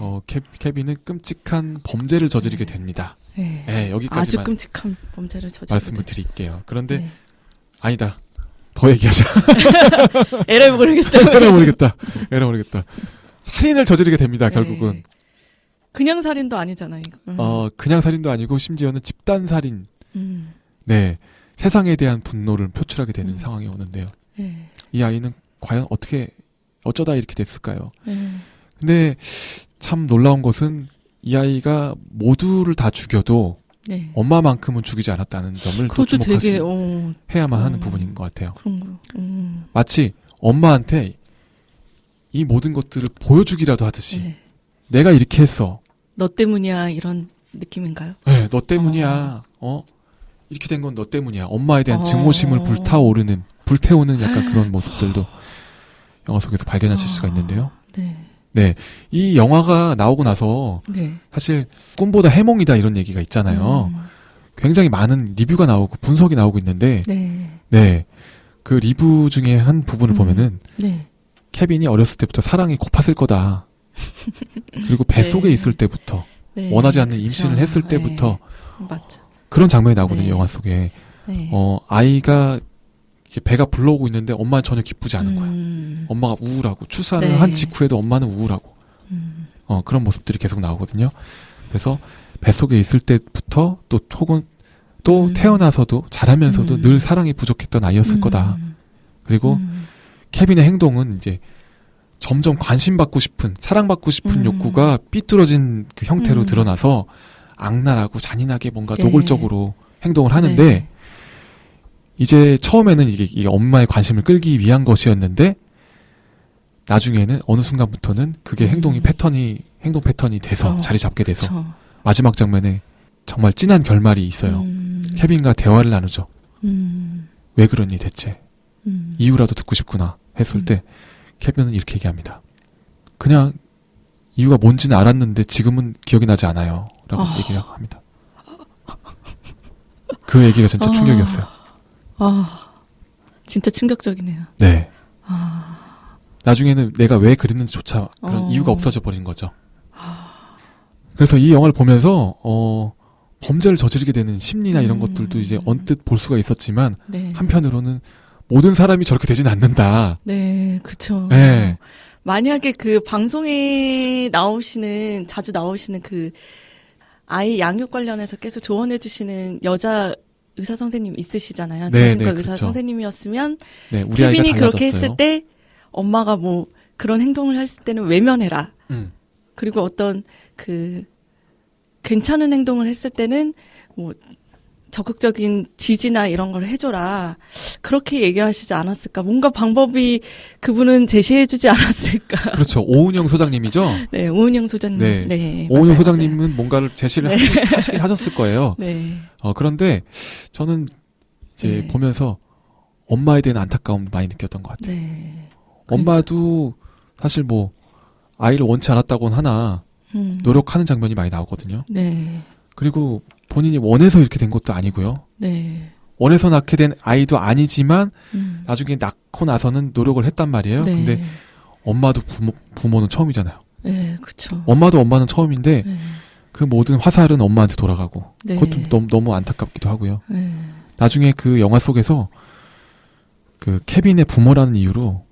Speaker 1: 케빈은 끔찍한 범죄를 저지르게 됩니다.
Speaker 2: 네.
Speaker 1: 네,
Speaker 2: 아주
Speaker 1: 여기까지만
Speaker 2: 끔찍한 범죄를 저지르게
Speaker 1: 말씀을 드릴게요. 그런데
Speaker 2: 네.
Speaker 1: 아니다. 더 얘기하자.
Speaker 2: 에라이 모르겠다.
Speaker 1: 에라 모르겠다. 살인을 저지르게 됩니다,
Speaker 2: 네.
Speaker 1: 결국은.
Speaker 2: 그냥 살인도 아니잖아요. 이거.
Speaker 1: 그냥 살인도 아니고 심지어는 집단 살인. 네. 세상에 대한 분노를 표출하게 되는 상황이 오는데요.
Speaker 2: 네.
Speaker 1: 이 아이는 과연 어쩌다 이렇게 됐을까요?
Speaker 2: 네.
Speaker 1: 근데 참 놀라운 것은 이 아이가 모두를 다 죽여도
Speaker 2: 네.
Speaker 1: 엄마만큼은 죽이지 않았다는 점을 또
Speaker 2: 그것도 되게
Speaker 1: 해야만 하는 부분인 것 같아요.
Speaker 2: 그런 거.
Speaker 1: 마치 엄마한테 이 모든 것들을 보여주기라도 하듯이
Speaker 2: 네.
Speaker 1: 내가 이렇게 했어.
Speaker 2: 너 때문이야 이런 느낌인가요?
Speaker 1: 네, 너 때문이야. 이렇게 된 건 너 때문이야. 엄마에 대한 증오심을 불태우는 약간 그런 모습들도 영화 속에서 발견하실 수가 있는데요.
Speaker 2: 네.
Speaker 1: 네, 이 영화가 나오고 나서
Speaker 2: 네.
Speaker 1: 사실 꿈보다 해몽이다 이런 얘기가 있잖아요. 굉장히 많은 리뷰가 나오고 분석이 나오고 있는데
Speaker 2: 네.
Speaker 1: 그 리뷰 중에 한 부분을 보면은
Speaker 2: 네.
Speaker 1: 케빈이 어렸을 때부터 사랑이 고팠을 거다. 그리고 뱃속에
Speaker 2: 네.
Speaker 1: 있을 때부터
Speaker 2: 네.
Speaker 1: 원하지 않는
Speaker 2: 그쵸.
Speaker 1: 임신을 했을 때부터
Speaker 2: 맞죠.
Speaker 1: 그런 장면이 나오거든요.
Speaker 2: 네.
Speaker 1: 영화 속에.
Speaker 2: 네.
Speaker 1: 아이가 이렇게 배가 불러오고 있는데 엄마는 전혀 기쁘지 않은 거야. 엄마가 우울하고 출산을
Speaker 2: 네.
Speaker 1: 한 직후에도 엄마는 우울하고 그런 모습들이 계속 나오거든요. 그래서 뱃속에 있을 때부터 또 태어나서도 자라면서도 늘 사랑이 부족했던 아이였을 거다. 그리고 케빈의 행동은 이제 점점 관심받고 싶은 사랑받고 싶은 욕구가 삐뚤어진 그 형태로 드러나서 악랄하고 잔인하게 뭔가
Speaker 2: 네.
Speaker 1: 노골적으로 행동을 하는데
Speaker 2: 네.
Speaker 1: 이제 처음에는 이게 엄마의 관심을 끌기 위한 것이었는데 나중에는 어느 순간부터는 그게 행동 패턴이 돼서 자리 잡게 돼서
Speaker 2: 그쵸.
Speaker 1: 마지막 장면에 정말 진한 결말이 있어요. 케빈과 대화를 나누죠. 왜 그러니 대체? 이유라도 듣고 싶구나 했을 때 케빈은 이렇게 얘기합니다. 그냥 이유가 뭔지는 알았는데 지금은 기억이 나지 않아요. 라고 얘기를 합니다. 그 얘기가 진짜 충격이었어요.
Speaker 2: 진짜 충격적이네요.
Speaker 1: 네. 나중에는 내가 왜 그랬는지조차 그런 이유가 없어져 버린 거죠. 그래서 이 영화를 보면서 범죄를 저지르게 되는 심리나 이런 것들도 이제 언뜻 볼 수가 있었지만
Speaker 2: 네.
Speaker 1: 한편으로는 모든 사람이 저렇게 되진 않는다.
Speaker 2: 네, 그쵸.
Speaker 1: 네.
Speaker 2: 만약에 그 방송에 자주 나오시는 그 아이 양육 관련해서 계속 조언해주시는 여자 의사 선생님 있으시잖아요.
Speaker 1: 네,
Speaker 2: 정신과
Speaker 1: 네,
Speaker 2: 의사
Speaker 1: 그렇죠.
Speaker 2: 선생님이었으면
Speaker 1: 네, 우리
Speaker 2: 케빈이
Speaker 1: 아이가
Speaker 2: 그렇게
Speaker 1: 달라졌어요.
Speaker 2: 했을 때 엄마가 뭐 그런 행동을 했을 때는 외면해라. 그리고 어떤 괜찮은 행동을 했을 때는 뭐 적극적인 지지나 이런 걸 해줘라. 그렇게 얘기하시지 않았을까. 뭔가 방법이 그분은 제시해주지 않았을까.
Speaker 1: 그렇죠. 오은영 소장님이죠.
Speaker 2: 네, 오은영 소장님.
Speaker 1: 네.
Speaker 2: 네,
Speaker 1: 오은영
Speaker 2: 맞아요,
Speaker 1: 소장님은 뭔가를 제시를
Speaker 2: 네.
Speaker 1: 하시긴 하셨을 거예요.
Speaker 2: 네.
Speaker 1: 그런데 저는 이제
Speaker 2: 네.
Speaker 1: 보면서 엄마에 대한 안타까움 많이 느꼈던 것 같아요.
Speaker 2: 네.
Speaker 1: 엄마도 사실 뭐 아이를 원치 않았다고는 하나 노력하는 장면이 많이 나오거든요.
Speaker 2: 네.
Speaker 1: 그리고 본인이 원해서 이렇게 된 것도 아니고요.
Speaker 2: 네.
Speaker 1: 원해서 낳게 된 아이도 아니지만 나중에 낳고 나서는 노력을 했단 말이에요.
Speaker 2: 네.
Speaker 1: 근데 엄마도 부모는 처음이잖아요.
Speaker 2: 네, 그쵸.
Speaker 1: 엄마는 처음인데
Speaker 2: 네.
Speaker 1: 그 모든 화살은 엄마한테 돌아가고
Speaker 2: 네.
Speaker 1: 그것도 너무 안타깝기도 하고요.
Speaker 2: 네.
Speaker 1: 나중에 그 영화 속에서 그 케빈의 부모라는 이유로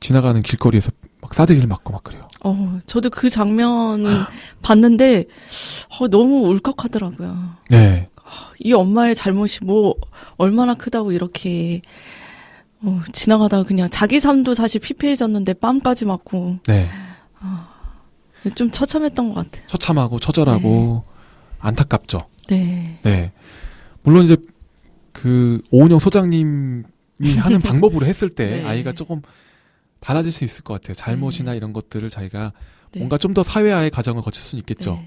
Speaker 1: 지나가는 길거리에서 막 싸대기를 맞고 막 그래요.
Speaker 2: 저도 그 장면 봤는데 너무 울컥하더라고요.
Speaker 1: 네.
Speaker 2: 이 엄마의 잘못이 뭐 얼마나 크다고 이렇게 지나가다가 그냥 자기 삶도 사실 피폐해졌는데 뺨까지 맞고
Speaker 1: 네.
Speaker 2: 좀 처참했던 것 같아요.
Speaker 1: 처참하고 처절하고 안타깝죠.
Speaker 2: 네.
Speaker 1: 네. 물론 이제 그 오은영 소장님이 하는 방법으로 했을 때
Speaker 2: 네.
Speaker 1: 아이가 조금 달라질 수 있을 것 같아요. 잘못이나
Speaker 2: 네.
Speaker 1: 이런 것들을 자기가
Speaker 2: 네.
Speaker 1: 뭔가 좀 더 사회화의 과정을 거칠 수는 있겠죠.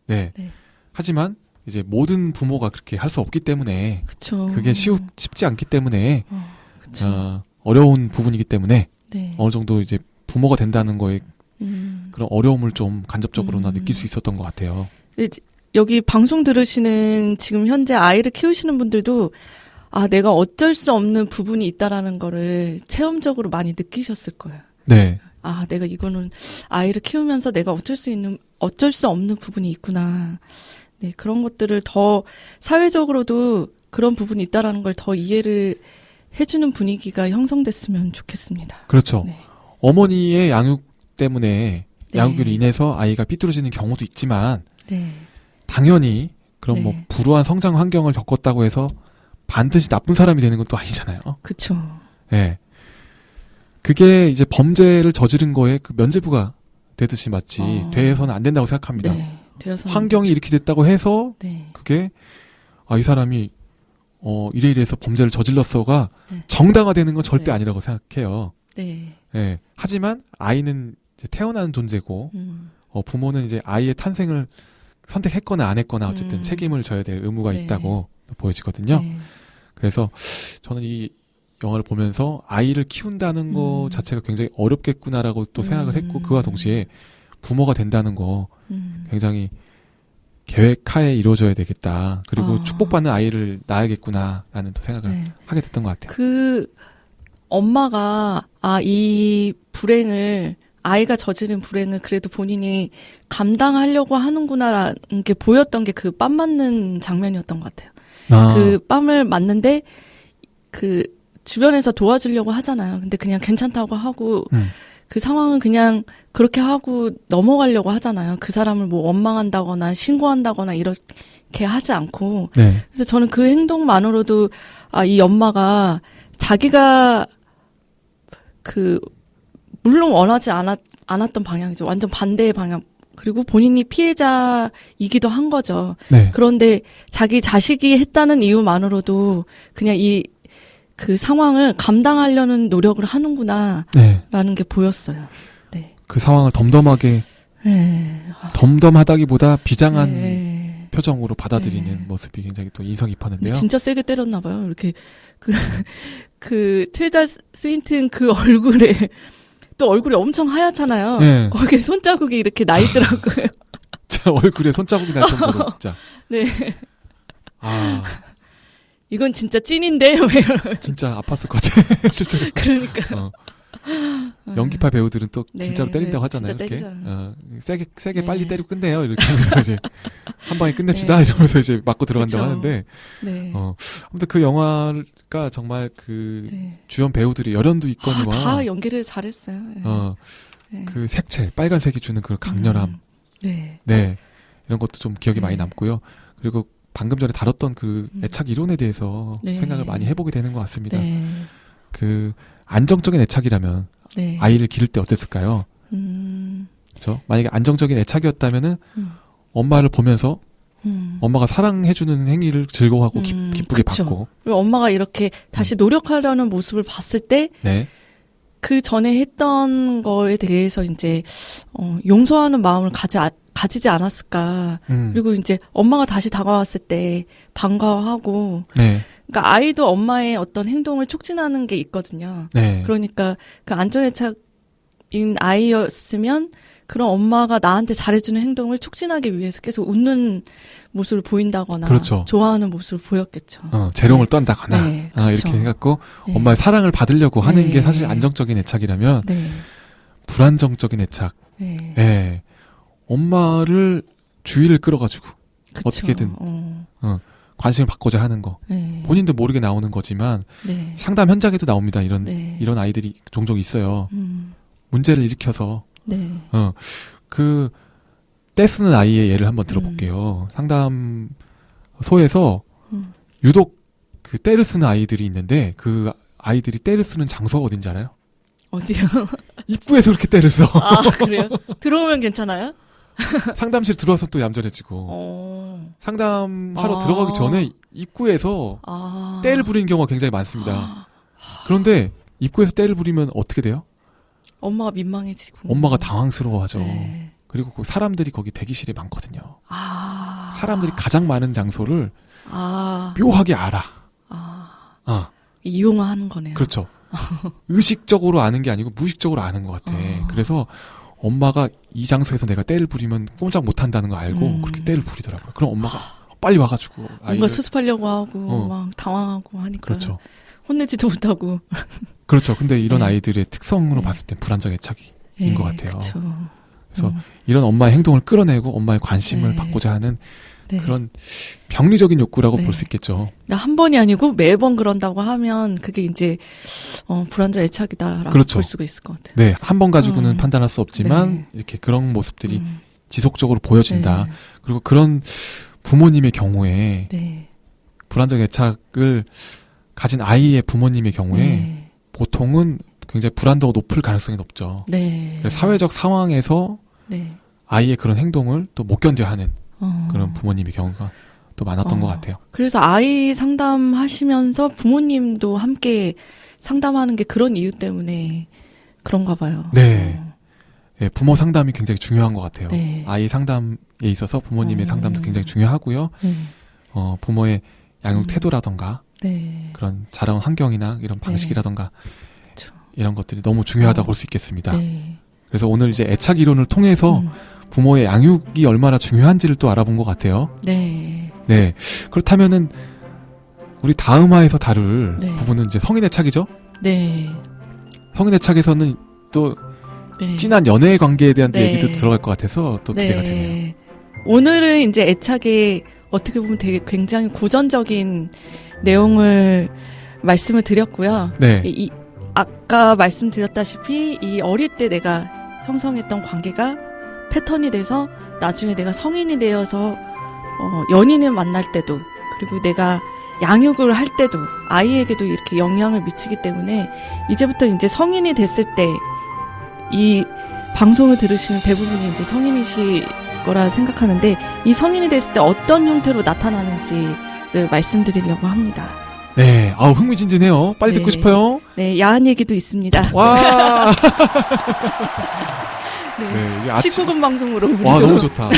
Speaker 2: 네.
Speaker 1: 네.
Speaker 2: 네.
Speaker 1: 하지만 이제 모든 부모가 그렇게 할 수 없기 때문에
Speaker 2: 그쵸.
Speaker 1: 그게 쉽지 않기 때문에
Speaker 2: 그쵸.
Speaker 1: 어려운 부분이기 때문에
Speaker 2: 네.
Speaker 1: 어느 정도 이제 부모가 된다는 거에 그런 어려움을 좀 간접적으로나 느낄 수 있었던 것 같아요.
Speaker 2: 여기 방송 들으시는 지금 현재 아이를 키우시는 분들도 내가 어쩔 수 없는 부분이 있다라는 거를 체험적으로 많이 느끼셨을 거예요.
Speaker 1: 네.
Speaker 2: 내가 이거는 아이를 키우면서 내가 어쩔 수 없는 부분이 있구나. 네, 그런 것들을 더 사회적으로도 그런 부분이 있다라는 걸 더 이해를 해주는 분위기가 형성됐으면 좋겠습니다.
Speaker 1: 그렇죠.
Speaker 2: 네.
Speaker 1: 어머니의 양육 때문에
Speaker 2: 네.
Speaker 1: 양육으로 인해서 아이가 삐뚤어지는 경우도 있지만
Speaker 2: 네.
Speaker 1: 당연히 그런
Speaker 2: 네.
Speaker 1: 뭐 불우한 성장 환경을 겪었다고 해서 반드시 나쁜 사람이 되는 것도 아니잖아요.
Speaker 2: 그쵸.
Speaker 1: 예. 그게 이제 범죄를 저지른 거에 그 면죄부가 되듯이 마치 돼서는 안 된다고 생각합니다.
Speaker 2: 네. 되어서는
Speaker 1: 환경이 이렇게 됐다고 해서
Speaker 2: 네.
Speaker 1: 그게 이 사람이 이래서 범죄를 저질렀어가
Speaker 2: 네.
Speaker 1: 정당화되는 건 절대
Speaker 2: 네.
Speaker 1: 아니라고 생각해요.
Speaker 2: 네.
Speaker 1: 예. 하지만 아이는 이제 태어나는 존재고 부모는 이제 아이의 탄생을 선택했거나 안 했거나 어쨌든 책임을 져야 될 의무가
Speaker 2: 네.
Speaker 1: 있다고 보여지거든요.
Speaker 2: 네.
Speaker 1: 그래서 저는 이 영화를 보면서 아이를 키운다는 거 자체가 굉장히 어렵겠구나라고 또 생각을 했고 그와 동시에 부모가 된다는 거 굉장히 계획하에 이루어져야 되겠다. 그리고 축복받는 아이를 낳아야겠구나라는 또 생각을
Speaker 2: 네.
Speaker 1: 하게 됐던 것 같아요.
Speaker 2: 그 엄마가 이 불행을 아이가 저지른 불행을 그래도 본인이 감당하려고 하는구나라는 게 보였던 게 그 뺨 맞는 장면이었던 것 같아요. 그 뺨을 맞는데 그 주변에서 도와주려고 하잖아요. 근데 그냥 괜찮다고 하고 그 상황은 그냥 그렇게 하고 넘어가려고 하잖아요. 그 사람을 뭐 원망한다거나 신고한다거나 이렇게 하지 않고.
Speaker 1: 네.
Speaker 2: 그래서 저는 그 행동만으로도 이 엄마가 자기가 물론 원하지 않았던 방향이죠. 완전 반대의 방향. 그리고 본인이 피해자이기도 한 거죠.
Speaker 1: 네.
Speaker 2: 그런데 자기 자식이 했다는 이유만으로도 그냥 그 상황을 감당하려는 노력을 하는구나.
Speaker 1: 네.
Speaker 2: 라는 게 보였어요. 네.
Speaker 1: 그 상황을 덤덤하게,
Speaker 2: 네.
Speaker 1: 덤덤하다기보다 비장한
Speaker 2: 네.
Speaker 1: 표정으로 받아들이는
Speaker 2: 네.
Speaker 1: 모습이 굉장히 또 인상 깊었는데요.
Speaker 2: 진짜 세게 때렸나 봐요. 이렇게 틸다 스윈튼 그 얼굴에 또 얼굴이 엄청 하얗잖아요.
Speaker 1: 네.
Speaker 2: 거기에 손자국이 이렇게 나 있더라고요.
Speaker 1: 제 얼굴에 손자국이 날 정도로 진짜.
Speaker 2: 네. 이건 진짜 찐인데 왜 이러면.
Speaker 1: 진짜 아팠을 것 같아. 실제로.
Speaker 2: 그러니까.
Speaker 1: 연기파 배우들은 또
Speaker 2: 네,
Speaker 1: 진짜로 때린다고
Speaker 2: 진짜
Speaker 1: 하잖아요. 이렇게.
Speaker 2: 때리잖아요.
Speaker 1: 세게
Speaker 2: 네.
Speaker 1: 빨리 때리고 끝내요. 이렇게 하면서 이제 한 방에 끝냅시다.
Speaker 2: 네.
Speaker 1: 이러면서 이제 맞고 들어간다고
Speaker 2: 그쵸.
Speaker 1: 하는데.
Speaker 2: 네.
Speaker 1: 아무튼 그 영화가 정말 그
Speaker 2: 네.
Speaker 1: 주연 배우들이 열연도 있거니와
Speaker 2: 다 연기를 잘했어요. 네. 네.
Speaker 1: 그 색채, 빨간색이 주는 그 강렬함.
Speaker 2: 네.
Speaker 1: 네. 이런 것도 좀 기억이
Speaker 2: 네.
Speaker 1: 많이 남고요. 그리고 방금 전에 다뤘던 그 애착 이론에 대해서
Speaker 2: 네.
Speaker 1: 생각을 많이 해보게 되는 것 같습니다.
Speaker 2: 네.
Speaker 1: 그 안정적인 애착이라면
Speaker 2: 네.
Speaker 1: 아이를 기를 때 어땠을까요? 그렇죠? 만약에 안정적인 애착이었다면은 엄마를 보면서 엄마가 사랑해주는 행위를 즐거워하고 기쁘게
Speaker 2: 그쵸.
Speaker 1: 받고.
Speaker 2: 그리고 엄마가 이렇게 다시 노력하려는 모습을 봤을 때
Speaker 1: 네.
Speaker 2: 그 전에 했던 거에 대해서 이제 용서하는 마음을 가지지 않았을까. 그리고 이제 엄마가 다시 다가왔을 때 반가워하고.
Speaker 1: 네.
Speaker 2: 그러니까 아이도 엄마의 어떤 행동을 촉진하는 게 있거든요.
Speaker 1: 네.
Speaker 2: 그러니까 그 안전애착 아이였으면 그런 엄마가 나한테 잘해주는 행동을 촉진하기 위해서 계속 웃는 모습을 보인다거나
Speaker 1: 그렇죠.
Speaker 2: 좋아하는 모습을 보였겠죠.
Speaker 1: 재롱을 떤다거나
Speaker 2: 네, 그렇죠.
Speaker 1: 이렇게 해갖고
Speaker 2: 네.
Speaker 1: 엄마의 사랑을 받으려고 하는
Speaker 2: 네.
Speaker 1: 게 사실 안정적인 애착이라면
Speaker 2: 네.
Speaker 1: 불안정적인 애착.
Speaker 2: 네.
Speaker 1: 예. 엄마를 주의를 끌어가지고
Speaker 2: 그쵸.
Speaker 1: 어떻게든 관심을 받고자 하는 거.
Speaker 2: 네.
Speaker 1: 본인도 모르게 나오는 거지만
Speaker 2: 네.
Speaker 1: 상담 현장에도 나옵니다. 이런
Speaker 2: 네.
Speaker 1: 아이들이 종종 있어요.
Speaker 2: 음.
Speaker 1: 문제를 일으켜서
Speaker 2: 네.
Speaker 1: 그 떼쓰는 아이의 예를 한번 들어볼게요. 상담소에서 유독 그 떼를 쓰는 아이들이 있는데 그 아이들이 떼를 쓰는 장소가 어딘지 알아요?
Speaker 2: 어디요?
Speaker 1: 입구에서 그렇게 떼를 써.
Speaker 2: 아, 그래요? 들어오면 괜찮아요?
Speaker 1: 상담실 들어와서 또 얌전해지고 상담하러 들어가기 전에 입구에서 떼를 부리는 경우가 굉장히 많습니다. 그런데 입구에서 떼를 부리면 어떻게 돼요?
Speaker 2: 엄마가 민망해지고.
Speaker 1: 엄마가 당황스러워하죠.
Speaker 2: 네.
Speaker 1: 그리고 그 사람들이 거기 대기실에 많거든요.
Speaker 2: 아.
Speaker 1: 사람들이 가장 많은 장소를
Speaker 2: 아.
Speaker 1: 묘하게 알아.
Speaker 2: 이용하는 거네요.
Speaker 1: 그렇죠. 의식적으로 아는 게 아니고 무의식적으로 아는 것 같아. 그래서 엄마가 이 장소에서 내가 떼를 부리면 꼼짝 못한다는 거 알고 그렇게 떼를 부리더라고요. 그럼 엄마가 빨리 와가지고
Speaker 2: 뭔가
Speaker 1: 아이를
Speaker 2: 수습하려고 하고 막 당황하고 하니까
Speaker 1: 그렇죠.
Speaker 2: 혼내지도 못하고.
Speaker 1: 그렇죠. 근데 이런
Speaker 2: 네.
Speaker 1: 아이들의 특성으로
Speaker 2: 네.
Speaker 1: 봤을 땐 불안정 애착인 것 같아요.
Speaker 2: 그쵸.
Speaker 1: 그래서 이런 엄마의 행동을 끌어내고 엄마의 관심을
Speaker 2: 네.
Speaker 1: 받고자 하는
Speaker 2: 네.
Speaker 1: 그런 병리적인 욕구라고
Speaker 2: 네.
Speaker 1: 볼 수 있겠죠.
Speaker 2: 나 한 번이 아니고 매번 그런다고 하면 그게 이제 불안정 애착이다라고
Speaker 1: 그렇죠.
Speaker 2: 볼 수가 있을 것 같아요.
Speaker 1: 네, 한 번 가지고는 판단할 수 없지만
Speaker 2: 네.
Speaker 1: 이렇게 그런 모습들이 지속적으로 보여진다.
Speaker 2: 네.
Speaker 1: 그리고 그런 부모님의 경우에
Speaker 2: 네.
Speaker 1: 불안정 애착을 가진 아이의 부모님의 경우에
Speaker 2: 네.
Speaker 1: 보통은 굉장히 불안도가 높을 가능성이 높죠.
Speaker 2: 네.
Speaker 1: 그래서 사회적 상황에서
Speaker 2: 네.
Speaker 1: 아이의 그런 행동을 또 못 견뎌 하는 그런 부모님의 경우가 또 많았던 것 같아요.
Speaker 2: 그래서 아이 상담하시면서 부모님도 함께 상담하는 게 그런 이유 때문에 그런가 봐요.
Speaker 1: 네. 네, 부모 상담이 굉장히 중요한 것 같아요.
Speaker 2: 네.
Speaker 1: 아이 상담에 있어서 부모님의 상담도 굉장히 중요하고요.
Speaker 2: 네.
Speaker 1: 부모의 양육 태도라던가
Speaker 2: 네.
Speaker 1: 그런 자라온 환경이나 이런 방식이라던가
Speaker 2: 그렇죠.
Speaker 1: 이런 것들이 너무 중요하다고 볼 수 있겠습니다.
Speaker 2: 네.
Speaker 1: 그래서 오늘 이제 애착 이론을 통해서 부모의 양육이 얼마나 중요한지를 또 알아본 것 같아요.
Speaker 2: 네.
Speaker 1: 네. 그렇다면은 우리 다음 화에서 다룰
Speaker 2: 네.
Speaker 1: 부분은 이제 성인 애착이죠.
Speaker 2: 네.
Speaker 1: 성인 애착에서는 또
Speaker 2: 네.
Speaker 1: 진한 연애 관계에 대한
Speaker 2: 네.
Speaker 1: 얘기도 들어갈 것 같아서 또 기대가 되네요.
Speaker 2: 오늘은 이제 애착에 어떻게 보면 되게 굉장히 고전적인 내용을 말씀을 드렸고요.
Speaker 1: 네.
Speaker 2: 아까 말씀드렸다시피 이 어릴 때 내가 형성했던 관계가 패턴이 돼서 나중에 내가 성인이 되어서 연인을 만날 때도 그리고 내가 양육을 할 때도 아이에게도 이렇게 영향을 미치기 때문에 이제부터 이제 성인이 됐을 때 이 방송을 들으시는 대부분이 이제 성인이실 거라 생각하는데 이 성인이 됐을 때 어떤 형태로 나타나는지를 말씀드리려고 합니다.
Speaker 1: 네. 아우 흥미진진해요. 빨리
Speaker 2: 네.
Speaker 1: 듣고 싶어요.
Speaker 2: 네, 야한 얘기도 있습니다.
Speaker 1: 와.
Speaker 2: 네,
Speaker 1: 네, 이게 아침
Speaker 2: 19금 방송으로 우리도.
Speaker 1: 와 너무 좋다.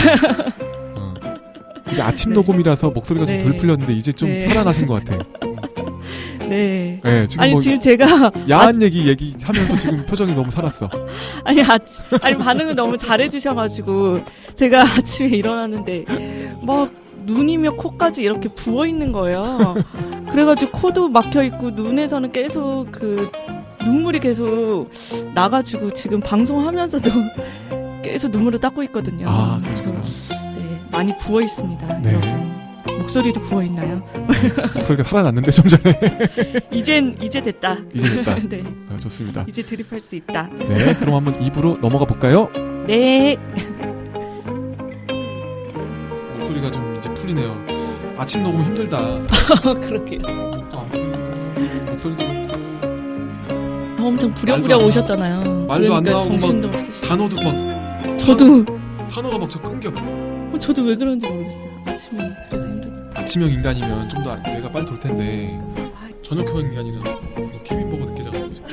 Speaker 1: 이게 아침
Speaker 2: 네.
Speaker 1: 녹음이라서 목소리가 좀
Speaker 2: 네.
Speaker 1: 덜 풀렸는데 이제 좀
Speaker 2: 네.
Speaker 1: 살아나신 것 같아.
Speaker 2: 네.
Speaker 1: 네, 지금
Speaker 2: 아니
Speaker 1: 뭐
Speaker 2: 지금 제가
Speaker 1: 야한 얘기하면서 지금 표정이 너무 살았어.
Speaker 2: 아니 반응을 너무 잘해주셔가지고 제가 아침에 일어났는데 막 눈이며 코까지 이렇게 부어 있는 거예요. 그래가지고 코도 막혀 있고 눈에서는 계속 그 눈물이 계속 나가지고 지금 방송하면서도 계속 눈물을 닦고 있거든요.
Speaker 1: 아,
Speaker 2: 그래서
Speaker 1: 그렇구나.
Speaker 2: 네, 많이 부어 있습니다.
Speaker 1: 네.
Speaker 2: 여러분. 목소리도 부어 있나요?
Speaker 1: 목소리가 살아났는데 좀 전에.
Speaker 2: 이제 됐다.
Speaker 1: 이제 됐다.
Speaker 2: 네.
Speaker 1: 좋습니다.
Speaker 2: 이제 드립할 수 있다.
Speaker 1: 네, 그럼 한번 2부로 넘어가 볼까요?
Speaker 2: 네.
Speaker 1: 목소리가 좀 이제 풀리네요. 아침 녹음 힘들다.
Speaker 2: 그러게요.
Speaker 1: 목소리도 그렇고
Speaker 2: 엄청 부랴부랴
Speaker 1: 말도 안
Speaker 2: 오셨잖아요.
Speaker 1: 말도 안
Speaker 2: 그러니까
Speaker 1: 나오고
Speaker 2: 정신도 없으시고.
Speaker 1: 단어도 막
Speaker 2: 저도
Speaker 1: 단어가 막 저 끊겨.
Speaker 2: 저도 왜 그런지 모르겠어요. 아침에 그래서 힘들어요.
Speaker 1: 아침형 인간이면 좀 더 뇌가 빨리 돌 텐데 저녁형 인간이라 케빈 보고 늦게 자가지고